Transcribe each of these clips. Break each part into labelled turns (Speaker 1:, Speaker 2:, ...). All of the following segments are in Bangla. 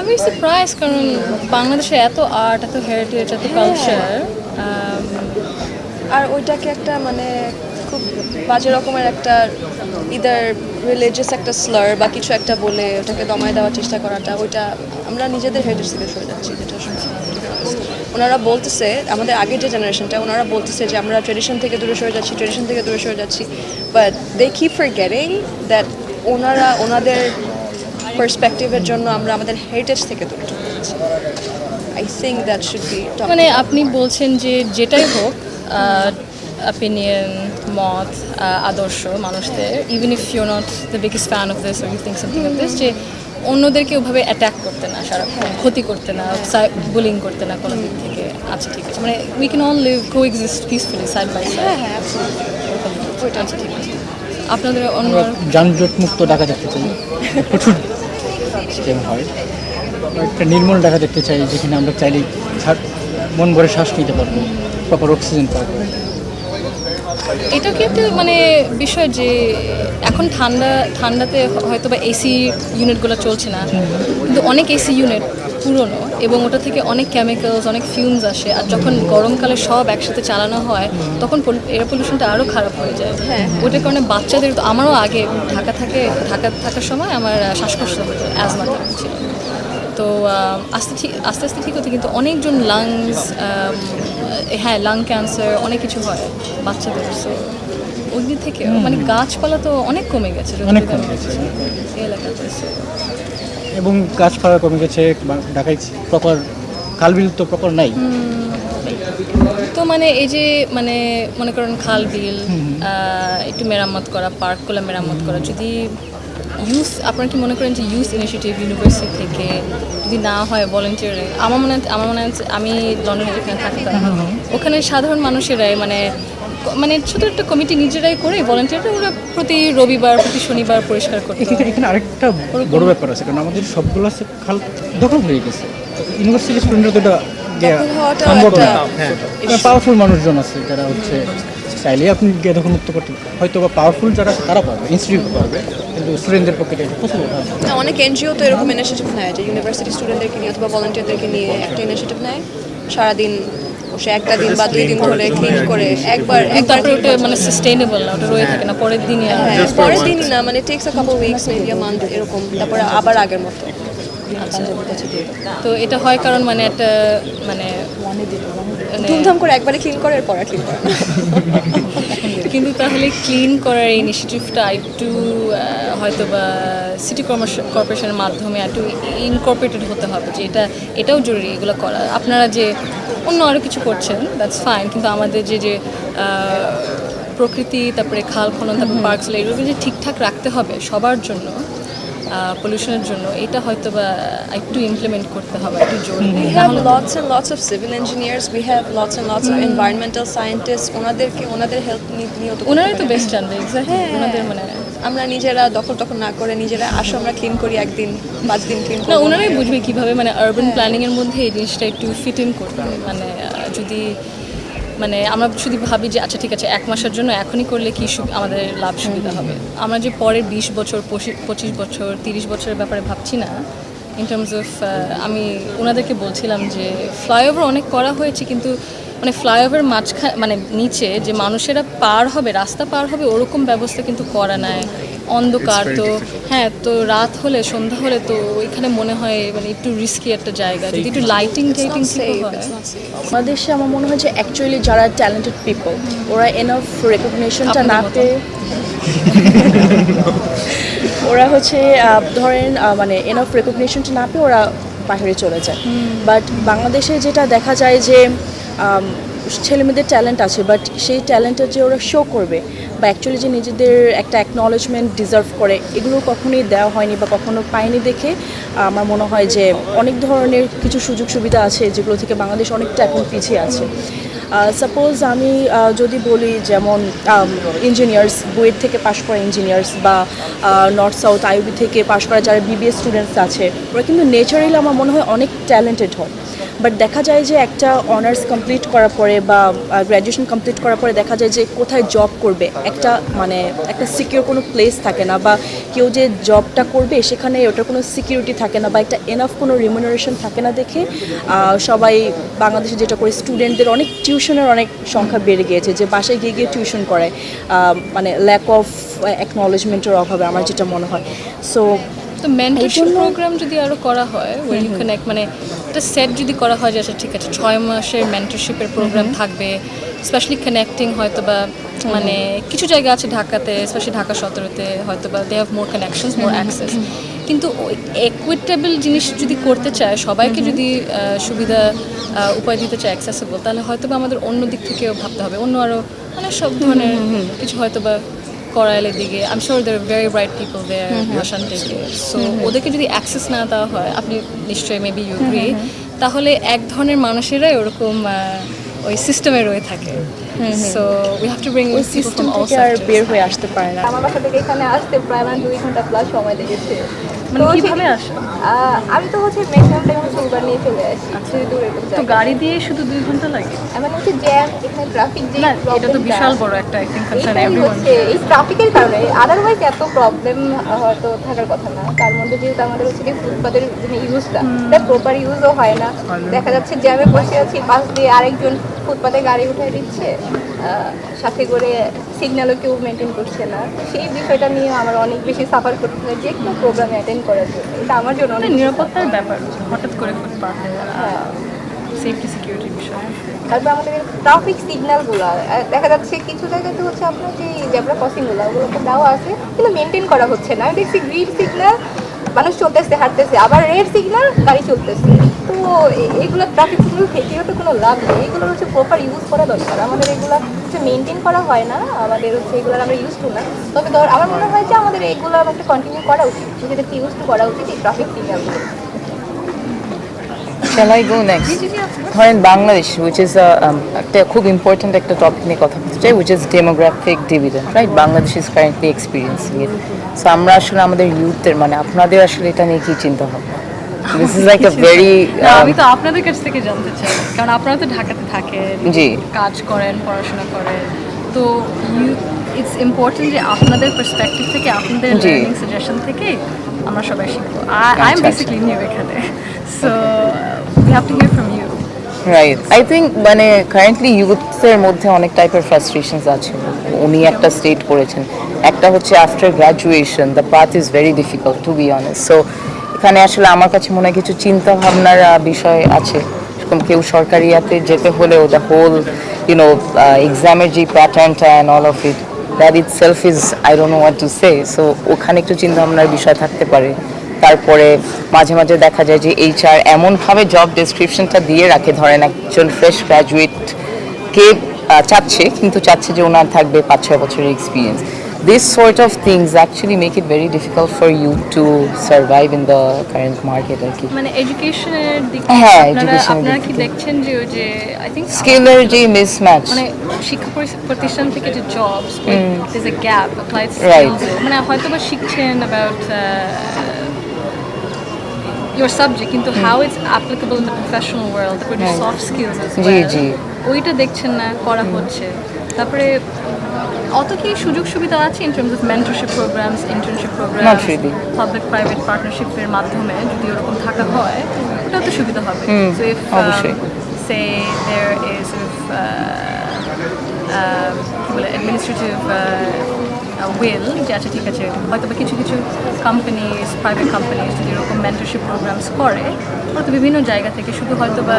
Speaker 1: আমি সারপ্রাইজ, কারণ বাংলাদেশে এত আর্ট, এত হেরিটেজ, এত কালচার,
Speaker 2: আর ওইটাকে একটা মানে খুব বাজে রকমের একটা ইদার রিলিজিয়াস একটা স্লার বা কিছু একটা বলে ওটাকে দমায় দেওয়ার চেষ্টা করাটা, ওইটা আমরা নিজেদের হেরিটেজ থেকে সরে যাচ্ছি। যেটা ওনারা বলতেছে, আমাদের আগের যে জেনারেশনটা, ওনারা বলতেছে যে আমরা ট্রেডিশন থেকে দূরে সরে যাচ্ছি, ট্রেডিশন থেকে দূরে সরে যাচ্ছি, but they keep forgetting that ওনারা ওনাদের পার্সপেক্টিভের জন্য আমরা আমাদের হেরিটেজ থেকে দূরে চলে যাচ্ছি। I think that should be,
Speaker 1: মানে আপনি বলছেন যে যেটাই হোক, অপিনিয়ন, মত, আদর্শ মানুষদের, even if you not the biggest fan of this or you think something of this, যে অন্যদেরকে ওভাবে অ্যাটাক করতে না, সারাক্ষণ ক্ষতি করতে না, বুলিং করতে না কোনো দিক থেকে। আচ্ছা ঠিক আছে, মানে we can all live coexist peacefully side by side. আচ্ছা ঠিক আছে, আপনাদের অন্য
Speaker 3: যানজট মুক্ত ঢাকা দেখতে চাই, প্রচুর স্টেম হয়, একটা নির্মল ঢাকা দেখতে চাই যেখানে আমরা চাইলেই মন ভরে শ্বাস নিতে পারবো, প্রপার অক্সিজেন পাবো।
Speaker 1: এটা কি একটা মানে বিষয় যে এখন ঠান্ডাতে হয়তো বা এসি ইউনিটগুলো চলছে না, কিন্তু অনেক এসি ইউনিট পুরনো এবং ওটা থেকে অনেক কেমিক্যালস, অনেক ফিউমস আসে, আর যখন গরমকালে সব একসাথে চালানো হয় তখন এয়ার পলিউশনটা আরও খারাপ হয়ে যায়।
Speaker 2: হ্যাঁ,
Speaker 1: ওটার কারণে বাচ্চাদের তো, আমারও আগে ঢাকা থাকার সময় আমার শ্বাসকষ্ট হতো, অ্যাজমা ছিল। তো আস্তে আস্তে ঠিক হতো, কিন্তু অনেকজন লাংস, হ্যাঁ লাং ক্যান্সার, অনেক কিছু হয় বাচ্চাদের। সো ওই দিক থেকে মানে গাছপালা তো অনেক কমে গেছে
Speaker 3: অনেক কমে গেছে
Speaker 1: এই এলাকাতে।
Speaker 3: এবং গাছপালা কমে গেছে, ঢাকায় প্রপার খালবিল তো প্রপার নাই।
Speaker 1: তো মানে এই যে মানে মনে করেন খাল বিল একটু মেরামত করা, পার্কগুলো মেরামত করা, যদি ইউথ, আপনারা কি মনে করেন যে ইউথ ইনিশিয়েটিভ ইউনিভার্সিটি থেকে যদি না হয় ভলেন্টিয়ারিং, আমার মনে হয় আমি লন্ডনে যেখানে থাকতাম ওখানে সাধারণ মানুষেরাই মানে মানে ছোটো একটা কমিটি নিজেরাই করে ভলেন্টিয়াররা ওরা প্রতি রবিবার, প্রতি শনিবার পরিষ্কার করতে।
Speaker 3: এখানে আরেকটা বড় ব্যাপার আছে, কারণ আমাদের সবগুলো আছে খাল দখল হয়ে গেছে। ইউনিভার্সিটি স্টুডেন্টরা তো সম্ভব না, পাওয়ারফুল মানুষজন আছে যারা হচ্ছে চাইলে আপনি গিয়ে দখল মুক্ত করতে, হয়তো বা পাওয়ারফুল যারা তারা পারবে, ইনস্টিটিউট পারবে, কিন্তু স্টুডেন্টদের পক্ষে এটা পসিবল না।
Speaker 2: অনেক এনজিও তো এরকম ইনিশিয়েটিভ নেয় যে ইউনিভার্সিটি স্টুডেন্টদেরকে নিয়ে অথবা ভলান্টিয়ারদেরকে নিয়ে একটা ইনিশিয়েটিভ নেয়, সারাদিন বসে একটা দিন বা 2 দিন ধরে ক্লিন করে একবার
Speaker 1: ওটা মানে সাস্টেইনেবল না, ওটা রয়ে থাকে না পরের দিনই।
Speaker 2: পরের দিনই না, মানে tax a couple weeks, maybe a month এরকম, তারপরে আবার আগের মতো।
Speaker 1: তো এটা হয় কারণ মানে একটা মানে
Speaker 2: ধুমধাম করে একবারে ক্লিন করে, এরপর আর ক্লিন করে না।
Speaker 1: কিন্তু তাহলে ক্লিন করার ইনিশিয়েটিভটা একটু হয়তো বা সিটি কর্পোরেশনের মাধ্যমে একটু ইনকর্পোরেটেড হতে হবে, যে এটাও জরুরি এগুলো করা। আপনারা যে অন্য আরও কিছু করছেন দ্যাটস ফাইন, কিন্তু আমাদের যে প্রকৃতি, তারপরে খাল খনন, তারপরে পার্কস, এগুলো যে ঠিকঠাক রাখতে হবে সবার জন্য, পলিউশনের জন্য, এটা হয়তো বা একটু ইমপ্লিমেন্ট করতে হবে একটু জরুরি।
Speaker 2: We have lots and lots of civil engineers, we have lots and lots of environmental scientists, ওনাদের হেল্প নিয়ে তো
Speaker 1: ওনারাই তো বেস্ট জানবে এক্স্যাক্টলি ওনাদের মানে।
Speaker 2: আমরা নিজেরা দখল না করে নিজেরা আসো, আমরা ক্লিন করি, একদিন 5 দিন ক্লিন
Speaker 1: না,
Speaker 2: করি।
Speaker 1: ওনারাই বুঝবে কীভাবে মানে আরবান প্ল্যানিংয়ের মধ্যে এই জিনিসটা একটু ফিট ইন করতে হবে। মানে যদি মানে আমরা শুধু ভাবি যে আচ্ছা ঠিক আছে 1 মাসের জন্য এখনই করলে কি আমাদের লাভ সুবিধা হবে, আমরা যে পরের 20 বছর, 25 বছর, 30 বছরের ব্যাপারে ভাবছি না। ইন টার্মস অফ আমি ওনাদেরকে বলছিলাম যে ফ্লাইওভার অনেক করা হয়েছে, কিন্তু মানে ফ্লাইওভার মানে নিচে যে মানুষেরা পার হবে, রাস্তা পার হবে, ওরকম ব্যবস্থা কিন্তু করা নাই। অন্ধকার তো, হ্যাঁ, তো রাত হলে, সন্ধ্যা হলে তো এখানে মনে হয় মানে একটু রিস্কি একটা জায়গা, যদি একটু লাইটিং ঠিক হয়।
Speaker 4: বাংলাদেশে আমার মনে হয় যে অ্যাকচুয়ালি যারা ট্যালেন্টেড পিপল, ওরা এনাফ রেকগনিশনটা না পেয়ে ওরা হচ্ছে ধরেন মানে এনাফ রেকগনিশনটা না পেয়ে ওরা বাইরে চলে যায়। বাট বাংলাদেশে যেটা দেখা যায় যে ছেলেমেয়েদের ট্যালেন্ট আছে, বাট সেই ট্যালেন্টের যে ওরা শো করবে বা অ্যাকচুয়ালি যে নিজেদের একটা অ্যাকনলেজমেন্ট ডিজার্ভ করে, এগুলো কখনোই দেওয়া হয়নি বা কখনো পায়নি দেখে আমার মনে হয় যে অনেক ধরনের কিছু সুযোগ সুবিধা আছে যেগুলো থেকে বাংলাদেশ অনেকটা এখন পিছিয়ে আছে। সাপোজ আমি যদি বলি যেমন ইঞ্জিনিয়ার্স, বুয়েট থেকে পাশ করা ইঞ্জিনিয়ার্স বা নর্থ সাউথ আইউবি থেকে পাশ করা যারা বিবিএস স্টুডেন্টস আছে, ওরা কিন্তু নেচারালি আমার মনে হয় অনেক ট্যালেন্টেড হয়। বাট দেখা যায় যে একটা অনার্স কমপ্লিট করার পরে বা গ্র্যাজুয়েশন কমপ্লিট করার পরে দেখা যায় যে কোথায় জব করবে একটা মানে একটা সিকিউর কোনো প্লেস থাকে না, বা কেউ যে জবটা করবে সেখানে ওটার কোনো সিকিউরিটি থাকে না, বা একটা এনাফ কোনো রিমুনারেশন থাকে না দেখে সবাই বাংলাদেশে যেটা করে স্টুডেন্টদের অনেক টিউশনের অনেক সংখ্যা বেড়ে গিয়েছে, যে বাসায় গিয়ে গিয়ে টিউশন করায়, মানে ল্যাক অফ অ্যাকনলেজমেন্টের অভাবে আমার যেটা মনে হয়। সো
Speaker 1: তো মেন্টরশিপ প্রোগ্রাম যদি আরো করা হয় ওই ইউ কানেক্ট, মানে একটা সেট যদি করা হয় যে আচ্ছা ঠিক আছে 6 মাসের মেন্টরশিপের প্রোগ্রাম থাকবে, স্পেশালি কানেক্টিং হয়তো বা মানে কিছু জায়গা আছে ঢাকাতে, স্পেশালি ঢাকা 17তে হয়তো বা they have more connections, more access, কিন্তু ইকুইটেবল জিনিস যদি করতে চায়, সবাইকে যদি সুবিধা উপায় দিতে চায় অ্যাক্সেসিবল, তাহলে হয়তো বা আমাদের অন্য দিক থেকেও ভাবতে হবে, অন্য আরও মানে সব ধরনের কিছু হয়তো বা করাইলের দিকে। I am sure there very bright people there ভাষণ থেকে, সো ওদেরকে যদি অ্যাক্সেস না দেওয়া হয়, আপনি নিশ্চয়ই মেবি ইউ এগ্রি, তাহলে এক ধরনের মানুষেরাই ওরকম ওই সিস্টেমে রয়ে থাকে। So we have to bring
Speaker 4: ওই সিস্টেম থেকে আর বের হয়ে আসতে পারে না।
Speaker 5: আমার বাসা থেকে এখানে আসতে প্রায় 2 ঘন্টা প্লাস সময় লেগেছে।
Speaker 1: মানে কিভাবে আসে?
Speaker 5: আমি তো ম্যাক্সিমাম টাইম উবার নিয়ে চলে আসি, দূরে
Speaker 1: তো গাড়ি দিয়ে শুধু 2 ঘন্টা লাগে?
Speaker 5: মানে জ্যাম, এখানে ট্রাফিক যে
Speaker 1: না, এটা তো বিশাল বড় একটা আই থিংক কনসার্ন এভরিওয়ান।
Speaker 5: এই ট্রাফিকের কারণে, আদারওয়াইজ এত প্রবলেম হয়তো থাকার কথা না। তার মধ্যে যেহেতু আমাদের কি ফুটপাতের যে ইউজটা, এটা প্রপার ইউজও হয় না, দেখা যাচ্ছে জ্যামে বসে আছি, পাশ দিয়ে আরেকজন ফুটপাতে গাড়ি উঠাই দিচ্ছে, সাথে করে সিগন্যালও কেউ মেনটেন করছে না। সেই বিষয়টা নিয়ে আমার অনেক বেশি সাফার করতে হয় যে কোনো প্রোগ্রামে অ্যাটেন্ড করার জন্য। এটা আমার জন্য অনেক
Speaker 1: নিরাপত্তার ব্যাপার, হঠাৎ করে ফুটপাতে সেফটি সিকিউরিটির বিষয়।
Speaker 5: তারপর আমাদের ট্রাফিক সিগন্যালগুলো দেখা যাচ্ছে কিছু জায়গাতে আপনার যে জেব্রা ক্রসিংগুলো ওগুলোকে দেওয়া আছে কিন্তু মেনটেন করা হচ্ছে না। আমি দেখছি গ্রিন সিগন্যাল মানুষ চলতেছে হাঁটতেছে, আবার রেড সিগন্যাল গাড়ি চলতেছে। তো এইগুলো ট্রাফিক সিগন্যাল থেকেও তো কোনো লাভ নেই, এগুলো প্রপার ইউজ করা দরকার। আমাদের এগুলো মেনটেন করা হয় না, আমাদের এগুলোর আমরা ইউজ টু না। তবে আমার মনে হয় যে আমাদের এগুলো একটা কন্টিনিউ করা উচিত, নিজেদেরকে ইউজ টু করা উচিত এই traffic সিগন্যালগুলো।
Speaker 6: Shall I go next? ধরেন বাংলাদেশ, which is একটা খুব ইম্পর্ট্যান্ট একটা টপিক নিয়ে কথা বলতে চাই, which is demographic dividend, right? Bangladesh is currently experiencing it. So আমরা আসলে আমাদের ইউথদের মানে আপনাদের আসলে এটা নিয়ে কি চিন্তা ভাবনা? This is like a very
Speaker 1: আমি তো আপনাদের কাছ থেকে জানতে চাই, কারণ আপনারা তো ঢাকাতে থাকেন,
Speaker 6: জি।
Speaker 1: কাজ করেন, পড়াশোনা করেন, তো ইটস ইম্পর্টেন্ট যে আপনাদের পার্সপেক্টিভ থেকে, আপনাদের
Speaker 6: জি।
Speaker 1: লার্নিং সাজেশন থেকে আমরা সবাই শিখবো। আই এম বেসিক্যালি নিউ এখানে, so we have to hear from you.
Speaker 6: Right, I think মানে কারেন্টলি ইউথের মধ্যে অনেক টাইপের ফ্রাস্ট্রেশনস আছে। উনি একটা স্টেট করেছেন, একটা হচ্ছে after graduation the path is very difficult to be honest. So এখানে আসলে আমার কাছে মনে হয় কিছু চিন্তা ভাবনার বিষয় আছে। এরকম কেউ সরকারি ইয়াতে যেতে হলেও দ্য হোল ইউনো এক্সামের যে প্যাটার্নটা and all of it, that it self is I don't know what to say. So ওখানে একটু চিন্তা ভাবনার বিষয় থাকতে পারে। তারপরে মাঝে মাঝে দেখা যায় যে এইচআর এমনভাবে জব ডেসক্রিপশনটা দিয়ে রাখে, ধরেন একজন ফ্রেশ গ্র্যাজুয়েটকে চাচ্ছে, কিন্তু চাচ্ছে যে ওনার থাকবে 5-6 বছরের experience. This sort of things actually make it very difficult for you to survive in the current market আর কি।
Speaker 1: মানে এডুকেশনের দিক
Speaker 6: হ্যাঁ,
Speaker 1: আপনারা
Speaker 6: education এর
Speaker 1: আপনারা
Speaker 6: দিক
Speaker 1: কি
Speaker 6: থেকে।
Speaker 1: দেখছেন যে ওই যে আই থিঙ্ক
Speaker 6: স্কিলের যে মিসম্যাচ,
Speaker 1: মানে শিক্ষা প্রতিষ্ঠান থেকে যে jobs, there's a gap, applied
Speaker 6: Right.
Speaker 1: skills, মানে হয়তো বা শিখছেন about your subject, কিন্তু how it's applicable in the professional world, তারপরে যে soft skills as
Speaker 6: জি,
Speaker 1: well,
Speaker 6: জি।
Speaker 1: ওইটা দেখছেন না, করা হচ্ছে। তারপরে অত কি সুযোগ সুবিধা আছে in terms of mentorship programs, internship programs,
Speaker 6: Not really.
Speaker 1: public private partnership এর মাধ্যমে যদি ওরকম থাকা হয় ওটাও তো সুবিধা হবে। So if
Speaker 6: অবশ্যই।
Speaker 1: say there is sort of কি বলে administrative will, যে আচ্ছা ঠিক আছে হয়তো বা কিছু কিছু কোম্পানিজ, প্রাইভেট কোম্পানিজ যদি এরকম মেন্টরশিপ প্রোগ্রামস করে, ওরা তো বিভিন্ন জায়গা থেকে, শুধু হয়তো বা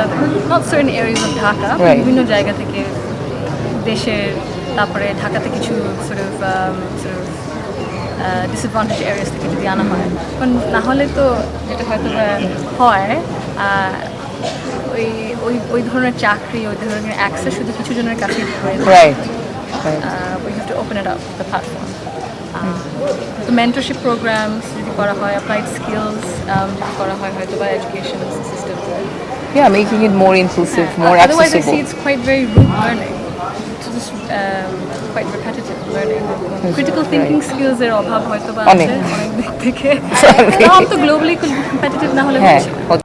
Speaker 1: not certain areas of Dhaka,
Speaker 6: Right.
Speaker 1: বিভিন্ন জায়গা থেকে দেশের, তারপরে ঢাকাতে কিছু sort of ডিসঅ্যাডভান্টেজ এরিয়াস থেকে যদি আনা হয়, কারণ না হলে তো যেটা হয়তো হয় ওই ওই ওই ধরনের চাকরি, ওই ধরনের অ্যাক্সেস শুধু কিছু জনের কাছে হয়ে যায়।
Speaker 6: Right.
Speaker 1: We have to open it up, the platform. তো মেন্টরশিপ প্রোগ্রামস যদি করা হয়, অ্যাপ্লাইড স্কিলস যদি করা হয়, হয়তো বা education system.
Speaker 6: Yeah, making it more inclusive, more
Speaker 1: Otherwise, I see
Speaker 6: accessible.
Speaker 1: it's quite very rote learning. It's just quite repetitive learning. Critical thinking skills এর অভাব হয়তো বা আছে
Speaker 6: অনেক।
Speaker 1: অনেক দিক থেকে।
Speaker 6: Sorry.
Speaker 1: তাও তো গ্লোবালি কম্পিটিটিভ না হলে
Speaker 6: হ্যাঁ,
Speaker 1: হচ্ছে না।